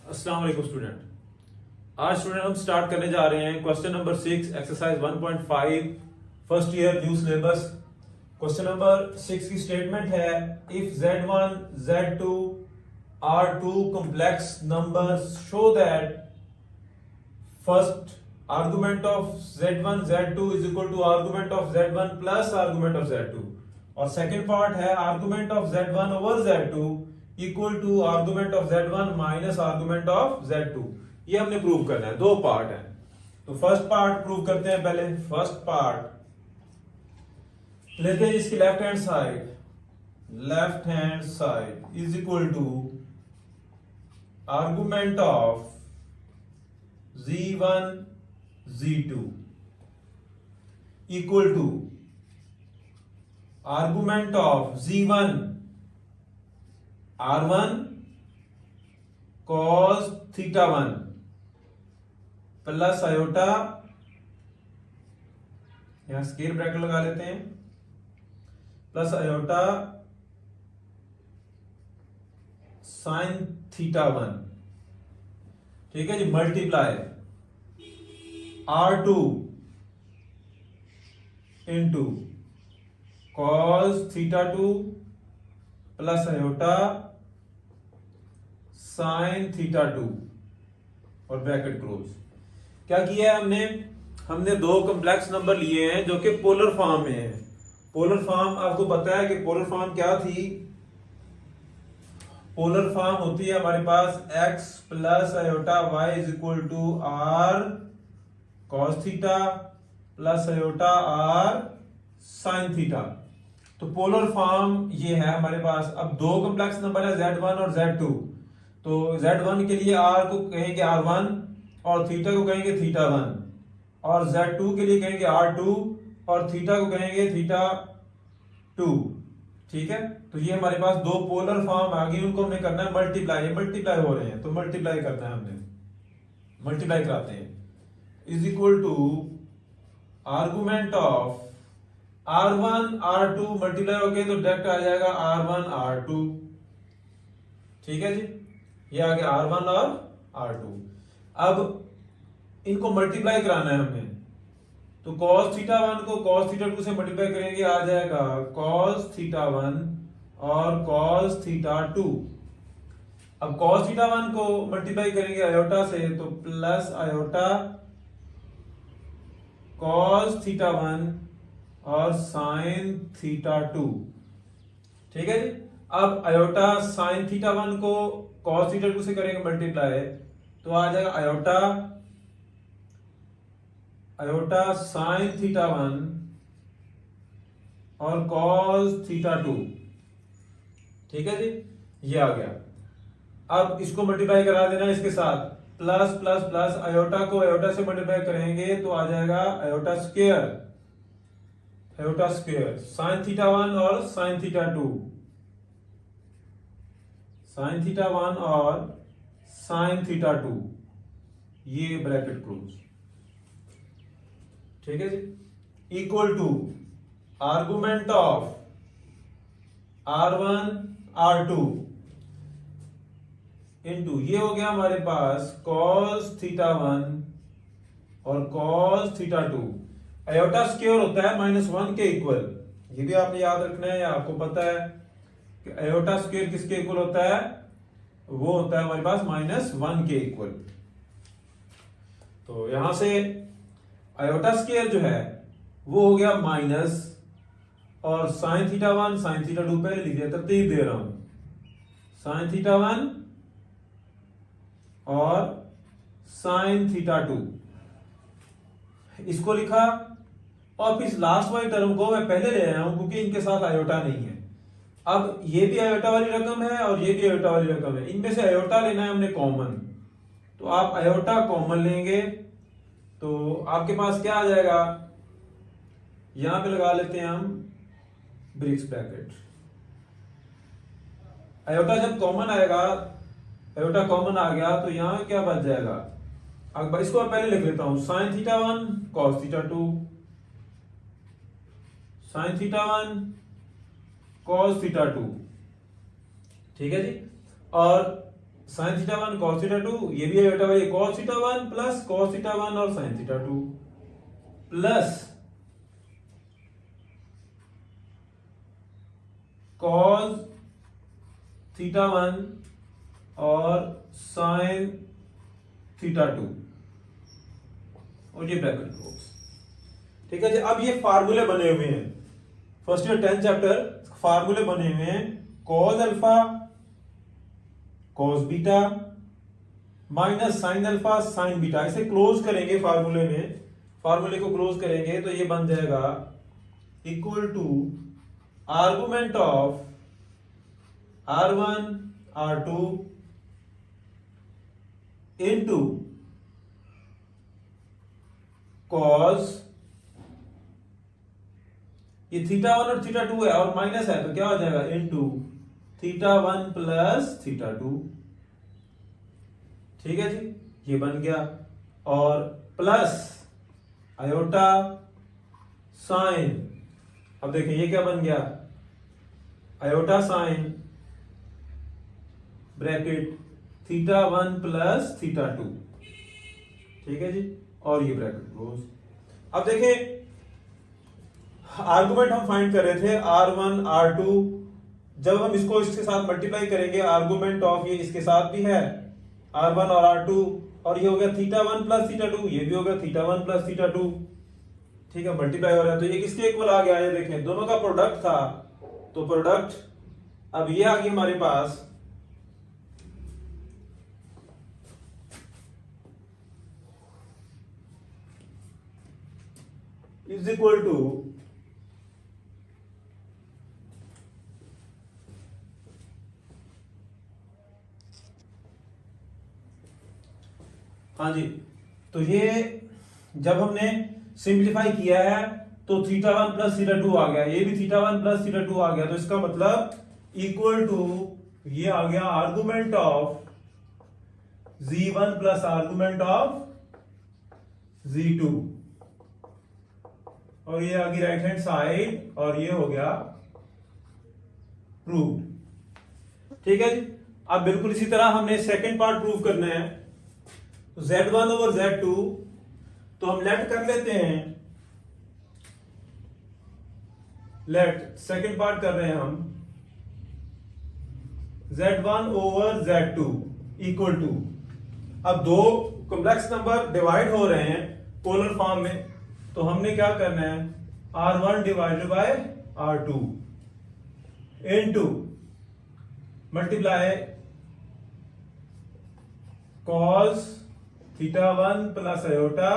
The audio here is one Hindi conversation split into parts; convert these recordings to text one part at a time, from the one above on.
अस्सलाम वालेकुम स्टूडेंट। आज स्टूडेंट हम स्टार्ट करने जा रहे हैं question number 6 exercise 1.5 first year new syllabus. Question number 6 की स्टेटमेंट है if z1 z2 are two complex numbers show that first argument of z1 z2 is equal to argument of z1 plus argument of z2 और सेकंड पार्ट है argument of z1 over z2 equal to argument of z1 minus argument of z2। ये हमने प्रूव करना है, दो पार्ट है। तो फर्स्ट पार्ट प्रूव करते हैं। पहले फर्स्ट पार्ट लेते हैं, इसकी left hand side is equal to argument of z1 z2 equal to argument of z1 r1 cos theta 1 plus iota, यहां स्क्वायर ब्रैकेट लगा लेते हैं, प्लस आयोटा साइन थीटा 1। ठीक है जी, multiply r2 into cos theta 2 plus iota sine theta 2 और ब्रैकेट क्लोज। क्या किया है हमने दो कॉम्प्लेक्स नंबर लिए हैं जो कि पोलर फॉर्म में है। पोलर फॉर्म आपको पता है कि पोलर फॉर्म क्या थी। पोलर फॉर्म होती है हमारे पास x plus iota y is equal to r cos theta plus iota r sine theta. तो पोलर फॉर्म ये है हमारे पास। अब दो कॉम्प्लेक्स नंबर है z1 और z2। तो z1 के लिए r को कहेंगे r1 और थीटा को कहेंगे थीटा 1 और z2 के लिए कहेंगे r2 और थीटा को कहेंगे थीटा 2। ठीक है, तो ये हमारे पास दो पोलर फॉर्म आ गई, उनको हमने करना है मल्टीप्लाई। मल्टीप्लाई हो रहे हैं तो मल्टीप्लाई करना है, हमने मल्टीप्लाई कराते हैं। Is equal to argument of r1 r2 multiply हो गए तो डायरेक्ट आ जाएगा r1 r2। ठीक है जी, ये आ गया r1 और r2। अब इनको मल्टीप्लाई कराना है हमने, तो cos थीटा 1 को cos थीटा 2 से मल्टीप्लाई करेंगे, आ जाएगा cos थीटा 1 और cos थीटा 2। अब cos थीटा 1 को मल्टीप्लाई करेंगे आयोटा से तो प्लस आयोटा cos थीटा 1 और साइन थीटा 2। ठीक है जी, अब आयोटा साइन थीटा 1 को cos थीटा 2 से करेंगे मल्टीप्लाई तो आ जाएगा आयोटा साइन थीटा 1 और cos थीटा 2। ठीक है जी, ये आ गया। अब इसको मल्टीप्लाई करा देना इसके साथ, प्लस प्लस प्लस आयोटा को आयोटा से मल्टीप्लाई करेंगे तो आ जाएगा आयोटा स्क्वायर साइन थीटा 1 और साइन थीटा 2, साइन थीटा 1 और साइन थीटा 2, ये ब्रैकेट क्लोज। ठीक है जी, equal to argument of r1 r2 into ये हो गया हमारे पास cos थीटा 1 और cos थीटा 2। आयोटा स्क्वायर होता है -1 के इक्वल, ये भी आपने याद रखना है। आपको पता है कि आयोटा स्क्वायर किसके इक्वल होता है, वो होता है हमारे पास -1 के इक्वल। तो यहां से आयोटा स्क्वायर जो है वो हो गया माइनस और साइन थीटा 1 साइन थीटा 2 पहले लिख दिया, तरतीब दे रहा हूं, साइन थीटा 1 और साइन थीटा 2 इसको लिखा। और फिर लास्ट वाली टर्म को मैं पहले ले आया हूं क्योंकि इनके साथ आयोटा नहीं है। अब ये भी आयोटा वाली रकम है और ये भी आयोटा वाली रकम है, इनमें से आयोटा लेना है हमने कॉमन। तो आप आयोटा कॉमन लेंगे तो आपके पास क्या आ जाएगा, यहां पे लगा लेते हैं हम ब्रिक्स ब्रैकेट। आयोटा जब कॉमन आएगा, आयोटा कॉमन आ गया तो यहां क्या बच जाएगा, अब इसको मैं पहले लिख लेता हूं, sine theta 1 cos theta 2, sine theta 1 cos theta 2। ठीक है जी, और साइन थीटा 1 cos थीटा 2, ये भी iota y cos theta 1 plus cos theta 1 और sin theta 2 plus cos theta 1 और sin थीटा 2 और ये ब्रैकेट क्लोज। ठीक है जी। अब ये फार्मूले बने हुए हैं, फर्स्ट ईयर 10th चैप्टर फार्मूले बने हुए हैं, cos alpha cos beta minus sin alpha sin beta. इसे क्लोज करेंगे फार्मूले में, फार्मूले को क्लोज करेंगे तो ये बन जाएगा equal to argument of R1 R2 into cos, ये थीटा 1 और थीटा 2 है और माइनस है तो क्या हो जाएगा इनटू थीटा 1 प्लस थीटा 2। ठीक है जी, ये बन गया। और प्लस आयोटा साइन, अब देखिए ये क्या बन गया, iota sine bracket theta 1 plus theta 2। ठीक है जी, और ये ब्रैकेट क्लोज। अब देखें आर्गुमेंट हम फाइंड कर रहे थे R1 R2, जब हम इसको इसके साथ मल्टीप्लाई करेंगे आर्गुमेंट ऑफ, ये इसके साथ भी है R1 और R2, और ये हो गया थीटा 1 प्लस थीटा 2, ये भी हो गया थीटा 1 प्लस थीटा 2। ठीक है, मल्टीप्लाई हो रहा है तो ये किसके इक्वल आ गया, ये देखें दोनों का प्रोडक्ट था तो प्रोडक्ट, अब ये आ गई हमारे पास इज इक्वल टू हाँ जी, तो ये जब हमने सिंप्लीफाई किया है तो थीटा 1 प्लस थीटा 2 आ गया, ये भी थीटा 1 प्लस थीटा 2 आ गया, तो इसका मतलब इक्वल टू ये आ गया argument of Z1 plus argument of Z2, और ये आ गई राइट हैंड साइड और ये हो गया प्रूव। ठीक है जी। अब बिल्कुल इसी तरह हमने सेकंड पार्ट प्रूव करना है, Z1 ओवर Z2, तो हम लेट कर लेते हैं, लेट सेकंड पार्ट कर रहे हैं हम, Z1 over Z2 equal to, अब दो कॉम्प्लेक्स नंबर डिवाइड हो रहे हैं पोलर फॉर्म में, तो हमने क्या करना है R1 divided by R2 into multiply cos theta 1 plus iota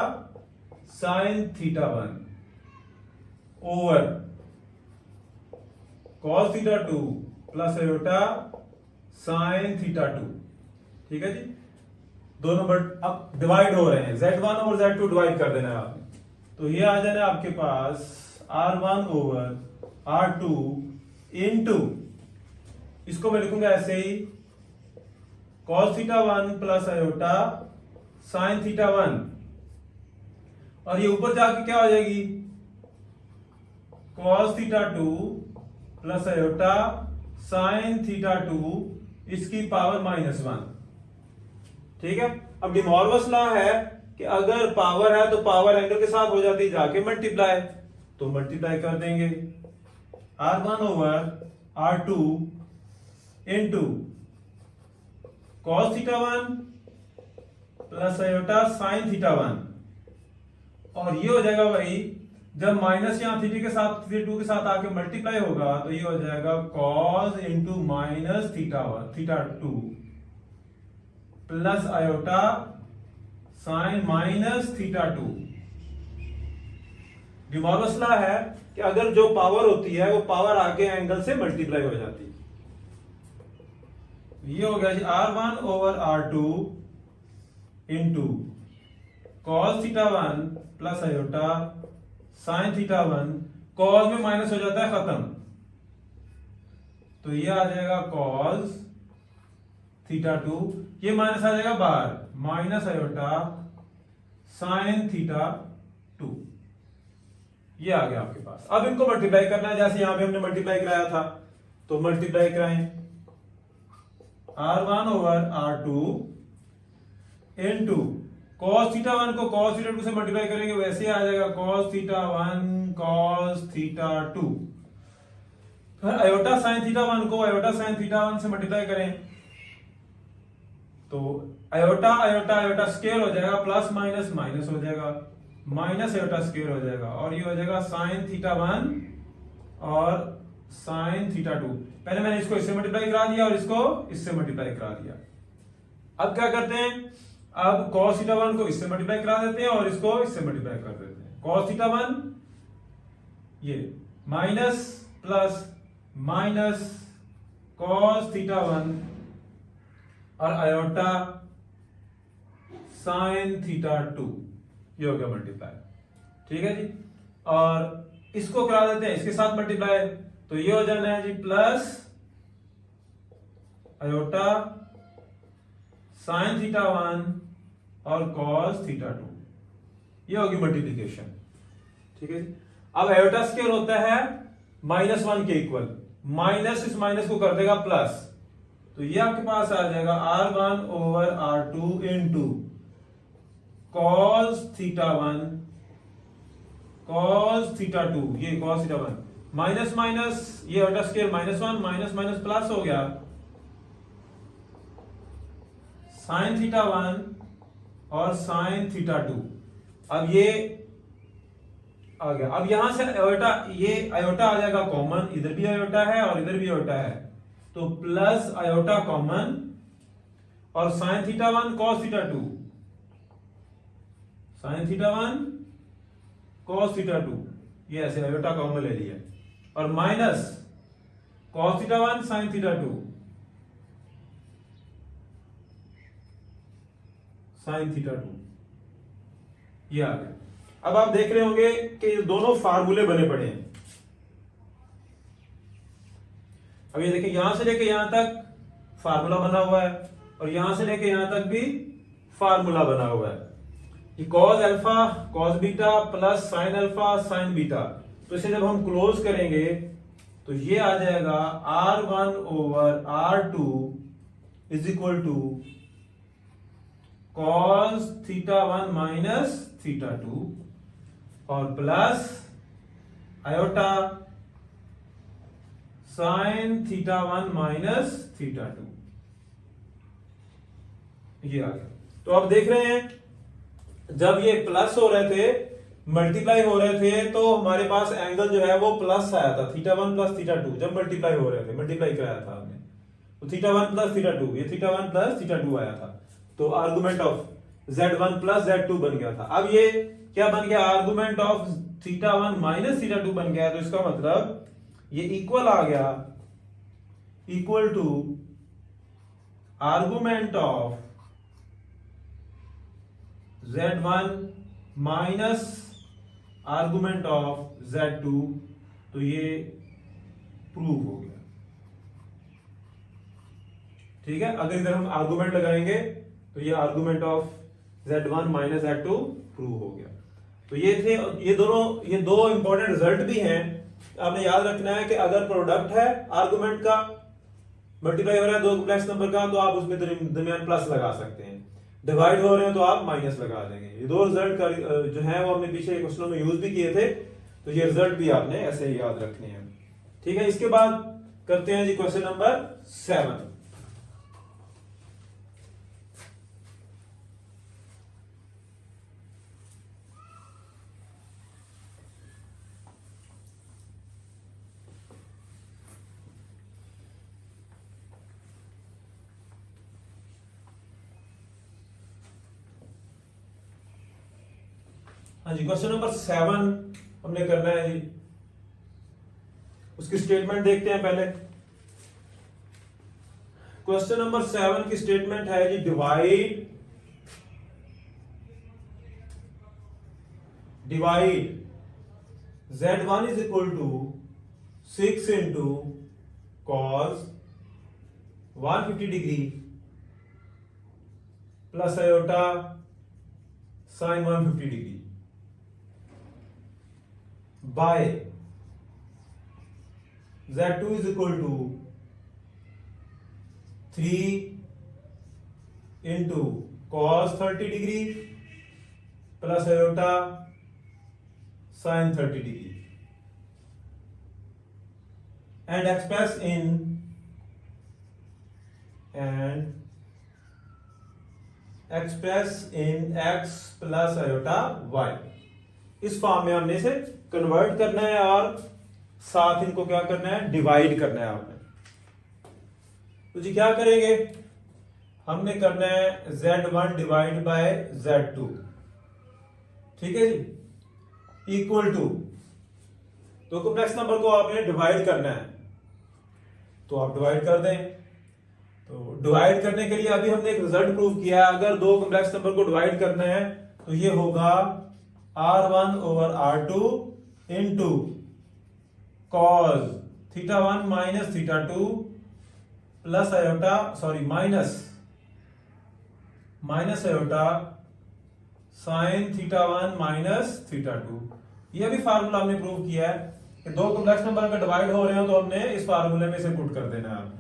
sine theta 1 over cos theta 2 plus iota sine theta 2। ठीक है जी, दो नंबर अब डिवाइड हो रहे हैं, Z1 और Z2 डिवाइड कर देना है आपने, तो ये आ जाना है आपके पास R1 ओवर R2 इनटू, इसको मैं लिखूंगा ऐसे ही cos theta 1 plus iota sine theta 1, और ये ऊपर जाके क्या हो जाएगी cos theta 2 plus iota sine theta 2 इसकी पावर -1। ठीक है, अब डिमॉर्गन्स लॉ है कि अगर पावर है तो पावर एंगल के साथ हो जाती है जाके मल्टीप्लाई, तो मल्टीप्लाई कर देंगे R1 over R2 into cos theta 1 plus iota sine theta 1, और ये हो जाएगा भाई जब माइनस यहां थीटा के साथ थीटा 2 के साथ आके मल्टीप्लाई होगा तो ये हो जाएगा cos into minus theta 1 theta 2 plus iota sign minus theta 2। De Morgan's law है कि अगर जो पावर होती है वो पावर आगे एंगल से मल्टीप्लाई हो जाती है। ये हो गया जी R1 over R2 into cos theta 1 plus iota sine theta 1, cos में माइनस हो जाता है खत्म, तो ये आ जाएगा cos थीटा 2, ये माइनस आ जाएगा बाहर, माइनस आयोटा साइन थीटा 2, ये आ गया आपके पास। अब इनको मल्टीप्लाई करना है, जैसे यहां पे हमने मल्टीप्लाई कराया था तो मल्टीप्लाई कराएं R1 over R2 into cos theta 1 को cos थीटा 2 से मल्टीप्लाई करेंगे, वैसे ही आ जाएगा cos थीटा 1 cos थीटा 2। फिर आयोटा sin थीटा 1 को आयोटा sin थीटा 1 से मल्टीप्लाई करें तो आयोटा आयोटा आयोटा स्क्वायर हो जाएगा, प्लस माइनस माइनस हो जाएगा, माइनस आयोटा स्क्वायर हो जाएगा, और ये हो जाएगा sin थीटा 1 और sin थीटा 2। पहले मैंने इसको इससे मल्टीप्लाई करा दिया और इसको इससे मल्टीप्लाई करा दिया। अब क्या करते हैं, अब cos थीटा 1 को इससे मल्टीप्लाई करा देते हैं और इसको इससे मल्टीप्लाई कर देते हैं। cos थीटा 1 ये minus plus minus cos theta 1 और आयोटा sin थीटा 2, ये हो गया मल्टीप्लाई। ठीक है जी, और इसको करा देते हैं इसके साथ मल्टीप्लाई, तो ये हो जाना है जी प्लस आयोटा sin थीटा 1 और cos थीटा 2, ये होगी मल्टीप्लिकेशन। ठीक है जी, अब आयोटा स्क्वायर होता है -1 के इक्वल, माइनस इस माइनस को कर देगा प्लस, तो ये आपके पास आ जाएगा R1 over R2 into cos theta 1 cos theta 2, ये cos थीटा 1 माइनस माइनस ये iota square -1 minus minus plus हो गया sin थीटा 1 और sin थीटा 2। अब ये आ गया, अब यहां से आयोटा, ये आयोटा आ जाएगा कॉमन, इधर भी आयोटा है और इधर भी आयोटा है, तो प्लस आयोटा कॉमन और sin theta 1 cos theta 2, sin theta 1 cos theta 2, ये ऐसे आयोटा कॉमन ले लिया, और minus cos theta 1 sin theta 2 sin theta 2, ये आ गया। अब आप देख रहे होंगे कि ये दोनों फार्मूले बने पड़े हैं। अब ये देखिए, यहां से लेके यहां तक फार्मूला बना हुआ है और यहां से लेके यहां तक भी फार्मूला बना हुआ है। ये cos alpha cos beta plus sin alpha sin beta, तो इसे जब हम क्लोज करेंगे तो ये आ जाएगा R1 over R2 is equal to cos theta 1 minus theta 2 और plus iota sin theta 1 minus theta 2, ये आ गया। तो आप देख रहे हैं जब ये प्लस हो रहे थे, मल्टीप्लाई हो रहे थे, तो हमारे पास एंगल जो है वो प्लस आया था, थीटा 1 प्लस थीटा 2, जब मल्टीप्लाई हो रहे थे, मल्टीप्लाई कराया था हमने, तो थीटा 1 प्लस थीटा 2, ये थीटा 1 प्लस थीटा 2 आया था, तो argument of Z1 plus Z2 बन गया था। अब ये क्या बन गया, argument of theta 1 minus theta 2 बन गया, तो इसका मतलब ये इक्वल आ गया, equal to argument of Z1 minus argument of Z2, तो ये प्रूव हो गया। ठीक है, अगर इधर हम आर्गुमेंट लगाएंगे तो ये argument of Z1 minus Z2 prove हो गया। तो ये थे, ये दो इंपॉर्टेंट रिजल्ट भी हैं। आपने याद रखना है कि अगर प्रोडक्ट है आर्गुमेंट का, मल्टीप्लाई हो रहा है दो कॉम्प्लेक्स नंबर का, तो आप उसमें दरमियान प्लस लगा सकते हैं, डिवाइड हो रहे हैं तो आप माइनस लगा देंगे। ये दो रिजल्ट का जो है वो हमने पीछे क्वेश्चनों में यूज भी किए थे, तो ये रिजल्ट भी आपने ऐसे ही याद रखने हैं। ठीक है, इसके बाद करते हैं जी क्वेश्चन नंबर 7। हाँ जी, क्वेश्चन नंबर 7 हमने करना है जी। उसकी स्टेटमेंट देखते हैं पहले। क्वेश्चन नंबर 7 की स्टेटमेंट है जी, divide Z1 is equal to 6 into cos 150 degree plus iota sine 150 degree by Z2 is equal to 3 into cos 30 degree plus iota sin 30 degree, and express in x plus iota y। इस फॉर्म में हमने इसे कन्वर्ट करना है और साथ इनको क्या करना है, डिवाइड करना है आपने। तो जी क्या करेंगे, हमने करना है z1 डिवाइड बाय z2, ठीक है जी, इक्वल टू, तो कॉम्प्लेक्स नंबर को आपने डिवाइड करना है, तो आप डिवाइड कर दें। तो डिवाइड करने के लिए अभी हमने एक रिजल्ट प्रूव किया है, अगर दो कॉम्प्लेक्स नंबर को डिवाइड करना है तो ये होगा r1 over r2 into cos θ1 minus θ2 plus iota, sorry minus iota sine θ1 minus θ2। ये अभी फार्मूला हमने प्रूव किया है कि दो कॉम्प्लेक्स नंबर अगर डिवाइड हो रहे हो तो हमने इस फार्मूले में से पुट कर देना है आपने।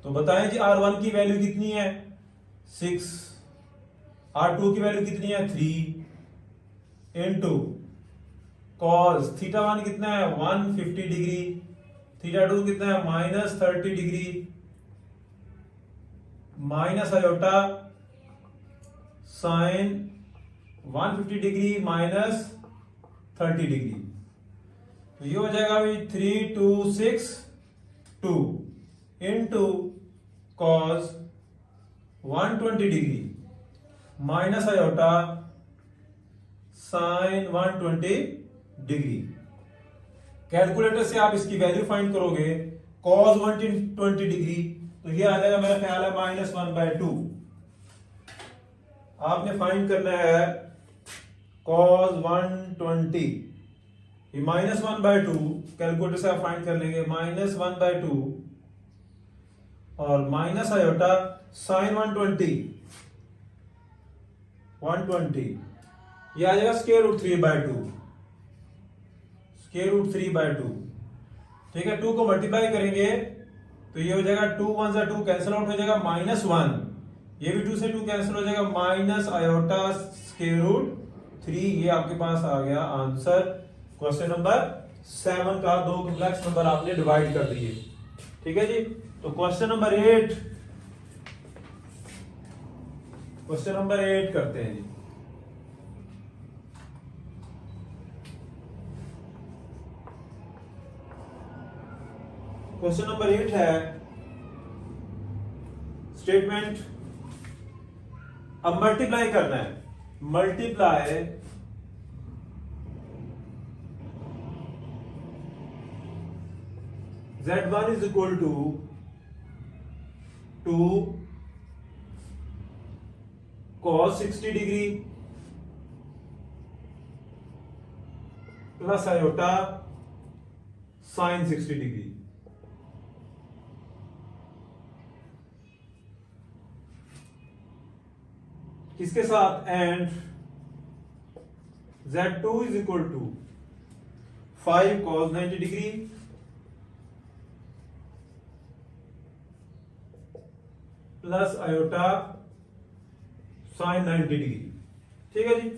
तो बताएं जी r1 की वैल्यू कितनी है 6, r2 की वैल्यू कितनी है 3 इंटू cos θ1 कितना है 150 डिग्री, θ2 कितना है minus 30 degree, minus iota sine 150 degree minus 30 degree. तो ये हो जाएगा भाई 3262 into cos 120 degree minus iota sign 120 degree. Calculator से आप इसकी वैल्यू फाइंड करोगे कॉस 120 डिग्री, तो ये आ जाएगा मेरा ख्याल है -1/2। आपने फाइंड करना है cos 120, ये -1/2, कैलकुलेटर से आप फाइंड कर लेंगे -1/2 और माइनस आयोटा साइन 120 ये आ जाएगा स्क्वायर रूट 3/2, स्क्वायर रूट 3/2, ठीक है। 2 को मल्टीप्लाई करेंगे तो ये हो जाएगा 2 1 से 2 कैंसिल आउट हो जाएगा -1, ये भी 2 से 2 कैंसिल हो जाएगा माइनस आयोटा स्क्वायर रूट 3। ये आपके पास आ गया आंसर क्वेश्चन नंबर 7 का। दो कॉम्प्लेक्स नंबर आपने डिवाइड कर दिए, ठीक है जी। तो क्वेश्चन नंबर 8 करते हैं जी। क्वेश्चन नंबर 8 है स्टेटमेंट, अब मल्टीप्लाई करना है, multiply z1 is equal to 2 cos 60 degree plus iota sine 60 degree. किसके साथ, and z2 is equal to 5 cos 90 degree plus iota sine 90 degree, ठीक है जी।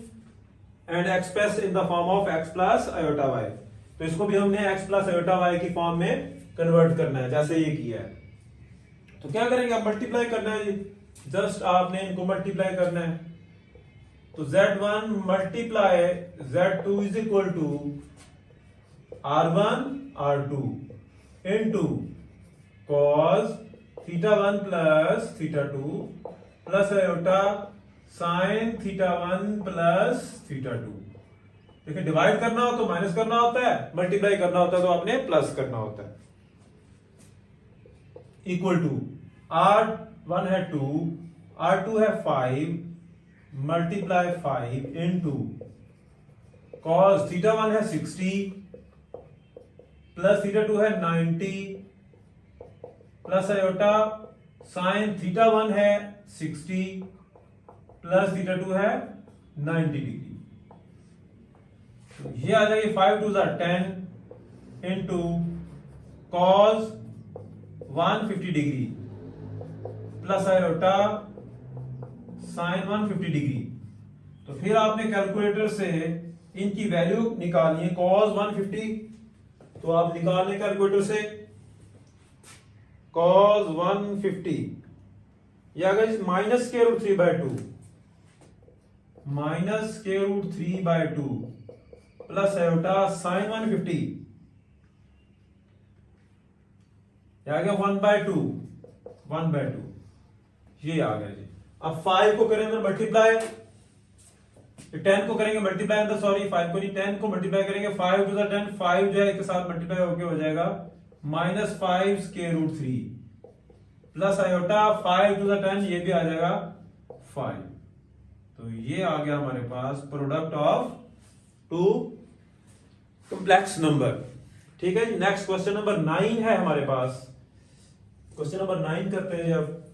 And express in the form of x plus iota y, तो इसको भी हमने x प्लस आयोटा y की फॉर्म में कन्वर्ट करना है जैसे ये किया है। तो क्या करेंगे, अब मल्टीप्लाई करना है जी, जस्ट आपने इनको मल्टीप्लाई करना है। तो z1 multiply z2 is equal to r1 r2 into cos θ1 plus θ2 plus iota sine θ1 plus θ2। देखिए डिवाइड करना हो तो माइनस करना होता है, मल्टीप्लाई करना होता है तो आपने प्लस करना होता है। इक्वल टू r1 है 2, r2 है 5 मल्टीप्लाई 5 इंटू cos θ1 है 60 प्लस θ2 है 90 प्लस आयोटा साइन θ1 है 60 प्लस θ2 है 90 डिग्री। तो ये आ जाएगी 5 2 10 into cos 150 degree plus iota sine 150 degree. तो फिर आपने कैलकुलेटर से इनकी वैल्यू निकालनी है, cos 150, तो आप निकाल लें कैलकुलेटर से cos 150, या अगर minus square root 3/2, minus square root 3/2 plus iota sine 150, आ गया 1/2, 1/2, ये आ गया जी। अब 5 को करेंगे मल्टीप्लाई, 10 को करेंगे मल्टीप्लाई, तो सॉरी 5 को नहीं, 10 को मल्टीप्लाई करेंगे, 5 टू द 10, 5 जो है के साथ मल्टीप्लाई होके हो जाएगा -5 square root 3 plus iota 5 to the 10, ये भी आ जाएगा 5। तो ये आ गया हमारे पास product of two complex number. ठीक है जी। नेक्स्ट क्वेश्चन नंबर 9 है हमारे पास। क्वेश्चन नंबर 9 करते हैं अब।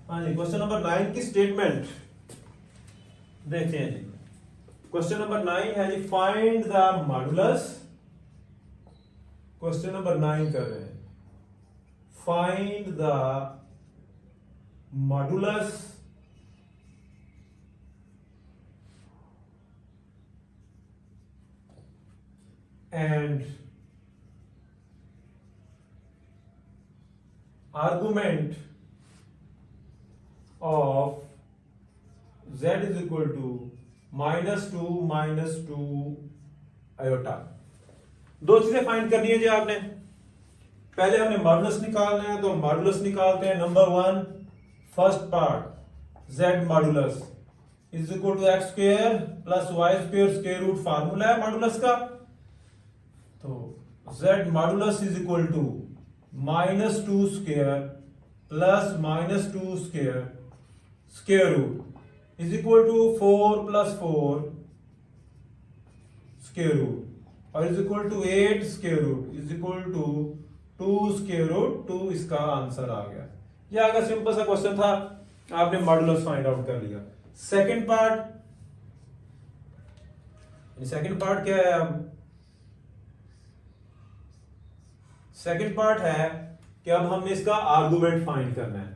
हाँ जी, क्वेश्चन नंबर 9 की स्टेटमेंट देखते हैं जी। क्वेश्चन नंबर 9 है जी, find the modulus. Question number 9 कर रहे हैं, find the modulus and argument of z is equal to -2 iota. दो चीजें फाइंड करनी है जी आपने। पहले हमने मॉडुलस निकालना है, तो मॉडुलस निकालते हैं। Number 1, first part z modulus is equal to x square plus y square, square root formula है मॉडुलस का। तो z modulus is equal to -2 square plus -2 square, square root is equal to 4 plus 4 square root, और is equal to 8 square root is equal to 2 square root 2। इसका आंसर आ गया। ये आगे सिंपल सा क्वेश्चन था, आपने मॉडुलस फाइंड आउट कर लिया। सेकंड पार्ट, सेकंड पार्ट क्या है? अब सेकंड पार्ट है कि अब हमने इसका आर्गुमेंट फाइंड करना है।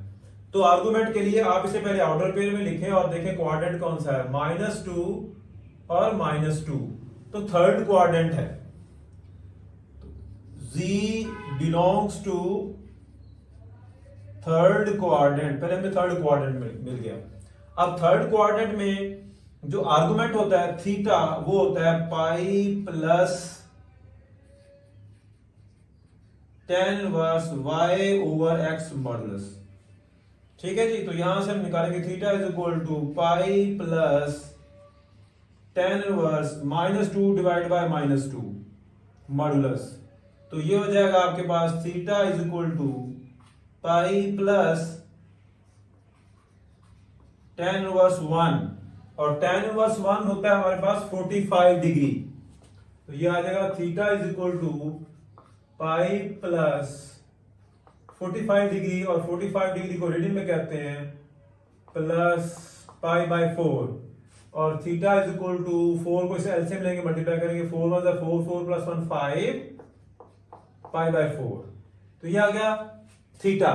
तो आर्गुमेंट के लिए आप इसे पहले ऑर्डर पेयर में लिखें और देखें क्वाड्रेंट कौन सा है, -2 और -2, तो थर्ड क्वाड्रेंट है। Z belongs to third quadrant. पहले हमें थर्ड क्वाड्रेंट मिल गया। अब थर्ड क्वाड्रेंट में जो आर्गुमेंट होता है थीटा, वो होता है pi plus tan inverse y over x modulus. ठीक है जी। तो यहां से हम निकालेंगे theta is equal to pi plus tan inverse -2 divide by -2 modulus. तो ये हो जाएगा आपके पास theta is equal to pi plus tan inverse 1, और tan इनवर्स 1 होता है हमारे पास 45 डिग्री। तो ये आ जाएगा theta is equal to pi plus 45 degree, और 45 डिग्री को रीडिंग में कहते हैं प्लस पाई बाय 4, और थीटा इज इक्वल टू 4 को इसे एलसीएम लेंगे, मल्टीप्लाई करेंगे, 4 1 4, 4 प्लस 1 5 पाई बाय 4। तो ये आ गया थीटा।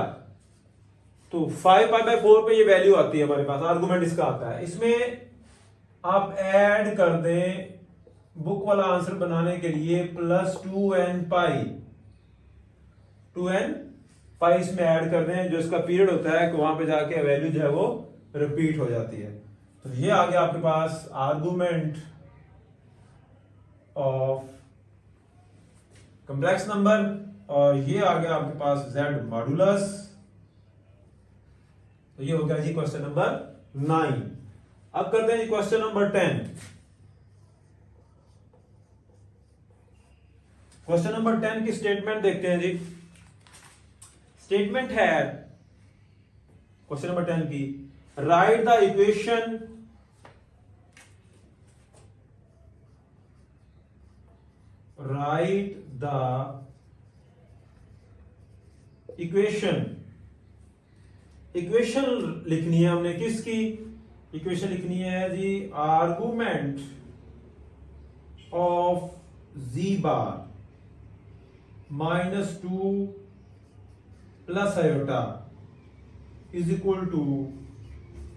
तो 5 पाई बाय 4 पे ये वैल्यू आती है हमारे पास, आर्गुमेंट इसका आता है। इसमें आप ऐड कर दें बुक वाला आंसर बनाने के लिए प्लस 2n पाई, 2n पाई इसमें ऐड कर दें, जो इसका पीरियड होता है कि वहां पे जाके वैल्यू जो है वो रिपीट हो जाती है। तो ये आ गया आपके पास आर्गुमेंट ऑफ कॉम्प्लेक्स नंबर, और ये आ गया आपके पास z मॉडुलस। तो ये हो गया जी क्वेश्चन नंबर 9। अब करते हैं जी क्वेश्चन नंबर 10। क्वेश्चन नंबर 10 की स्टेटमेंट देखते हैं जी। स्टेटमेंट है क्वेश्चन नंबर 10 की, राइट द इक्वेशन इक्वेशन लिखनी है हमने किसकी, इक्वेशन लिखनी है जी argument of z bar -2 plus iota is equal to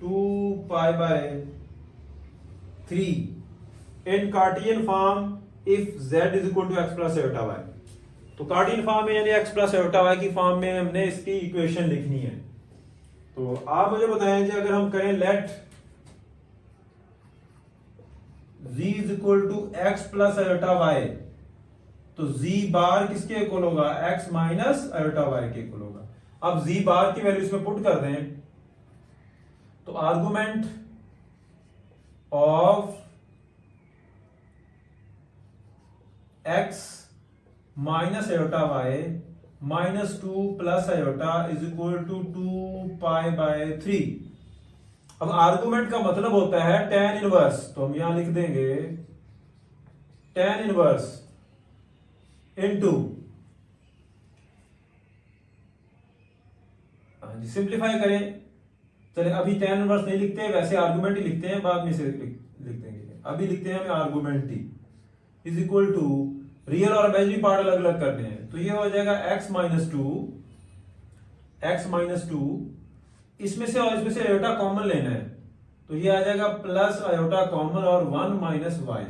2π/3 in Cartesian form if z is equal to x plus iota y। तो कार्टियन फॉर्म में यानी x प्लस आयोटा y की फॉर्म में हमने इसकी इक्वेशन लिखनी है। तो आप मुझे बताएं जी अगर हम करें let z is equal to x plus iota y, तो z बार किसके इक्वल होगा, x माइनस आयोटा y के इक्वल होगा। अब z बार की वैल्यू इसमें पुट कर दें तो argument of x minus iota y -2 plus iota is equal to 2π/3। अब आर्गुमेंट का मतलब होता है tan इनवर्स, तो हम यहां लिख देंगे tan इनवर्स इनटू, सिंप्लीफाई करें, चले अभी tan इनवर्स नहीं लिखते, वैसे आर्गुमेंट ही लिखते हैं, बाद में से लिख देंगे। अभी लिखते हैं हमें आर्गुमेंट ही इज इक्वल टू, रियल और इमेजिनरी पार्ट अलग अलग करने हैं, तो ये हो जाएगा x माइनस टू, इसमें से और इसमें से आयोटा कॉमन लेना है, तो ये आ जाएगा प्लस आयोटा कॉमन और 1 minus y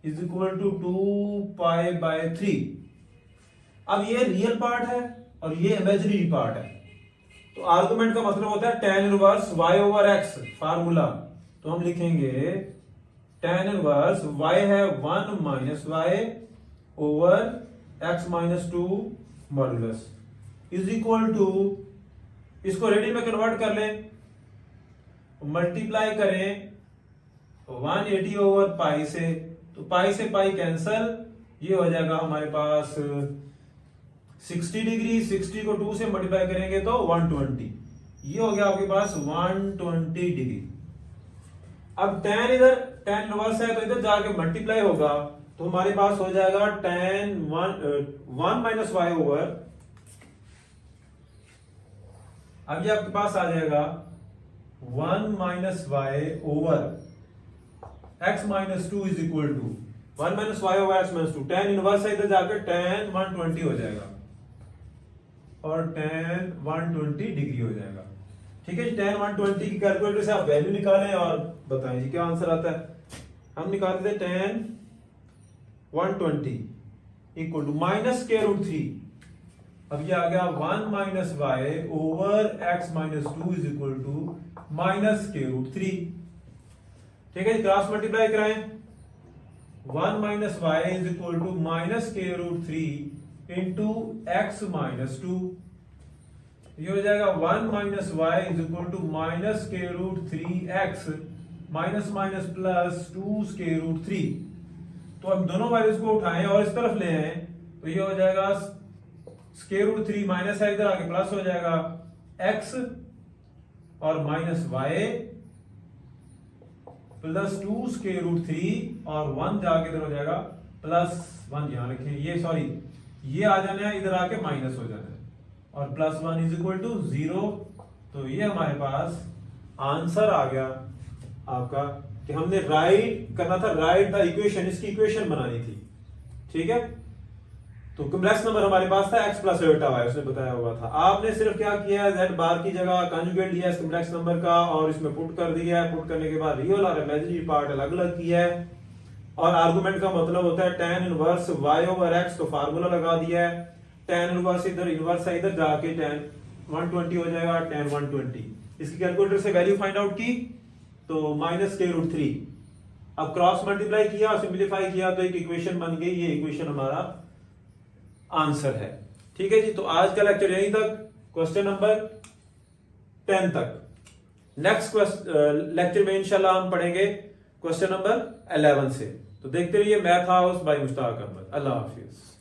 is equal to 2π/3। अब ये रियल पार्ट है और ये इमेजिनरी पार्ट है, तो आर्गुमेंट का मतलब होता है tan inverse y over x formula, तो हम लिखेंगे tan इनवर्स y है 1 minus y over x minus 2 modulus is equal to, इसको रेडी में कन्वर्ट कर लें, मल्टीप्लाई करें 180 ओवर पाई से, तो पाई से पाई कैंसल, ये हो जाएगा हमारे पास 60 डिग्री, 60 को 2 से मल्टीप्लाई करेंगे तो 120, ये हो गया आपके पास 120 डिग्री। अब tan इधर tan इनवर्स है तो इधर जाके मल्टीप्लाई होगा, तो हमारे पास हो जाएगा tan 1 माइनस वाई ओवर, अब ये आपके पास आ जाएगा 1 minus y over x minus 2 is equal to 1 minus y over x minus 2, tan inverse है इधर जाकर tan 120 हो जाएगा और tan 120 डिग्री हो जाएगा। ठीक है, tan 120 की कैलकुलेटर से आप वैल्यू निकालें और बताएं जी क्या आंसर आता है। हम निकालते थे tan 120 equal to minus square root 3, अब ये आ गया 1 minus y over x minus 2 is equal to minus square root 3। ठीक है, क्रॉस मल्टीप्लाई कराएं, 1 minus y is equal to minus square root 3 into x minus 2, ये हो जाएगा 1 minus y is equal to minus square root 3x minus minus plus 2 square root 3। तो अब दोनों वैल्यूज को उठाएं और इस तरफ ले आए, तो ये हो जाएगा स्क्वायर रूट 3 माइनस है इधर आके प्लस हो जाएगा x और minus y plus 2 square root 3 और 1 जाके इधर हो जाएगा प्लस 1, यहां लिखें, ये सॉरी ये आ जाना है इधर आके माइनस हो जाना है और प्लस 1 इज इक्वल टू 0। तो ये हमारे पास आंसर आ गया आपका कि हमने राइट करना था, राइट द इक्वेशन, इसकी इक्वेशन बनानी थी। ठीक है, तो कॉम्प्लेक्स नंबर हमारे पास था x प्लस आयोटा y, उसने बताया हुआ था। आपने सिर्फ क्या किया है, z बार की जगह कंजुगेट लिया इस कॉम्प्लेक्स नंबर का और इसमें पुट कर दिया है, पुट करने के बाद रियल और इमेजिनरी पार्ट अलग अलग किया है और आर्गुमेंट का मतलब होता है tan inverse y over x, तो फार्मूला लगा दिया है, tan इनवर्स इधर इनवर्स है इधर जाके tan 120 हो जाएगा, tan 120 इसकी कैलकुलेटर से वैल्यू फाइंड आउट की तो माइनस स्क्वायर रूट 3, अब क्रॉस मल्टीप्लाई किया, सिंप्लीफाई किया तो एक इक्वेशन बन गई, ये इक्वेशन हमारा आंसर है। ठीक है जी, तो आज का लेक्चर यहीं तक, क्वेश्चन नंबर 10 तक। नेक्स्ट लेक्चर में इंशाल्लाह हम पढ़ेंगे क्वेश्चन नंबर 11 से। तो देखते रहिए Math House by Mushtaq Ahmed. अल्लाह हाफिज।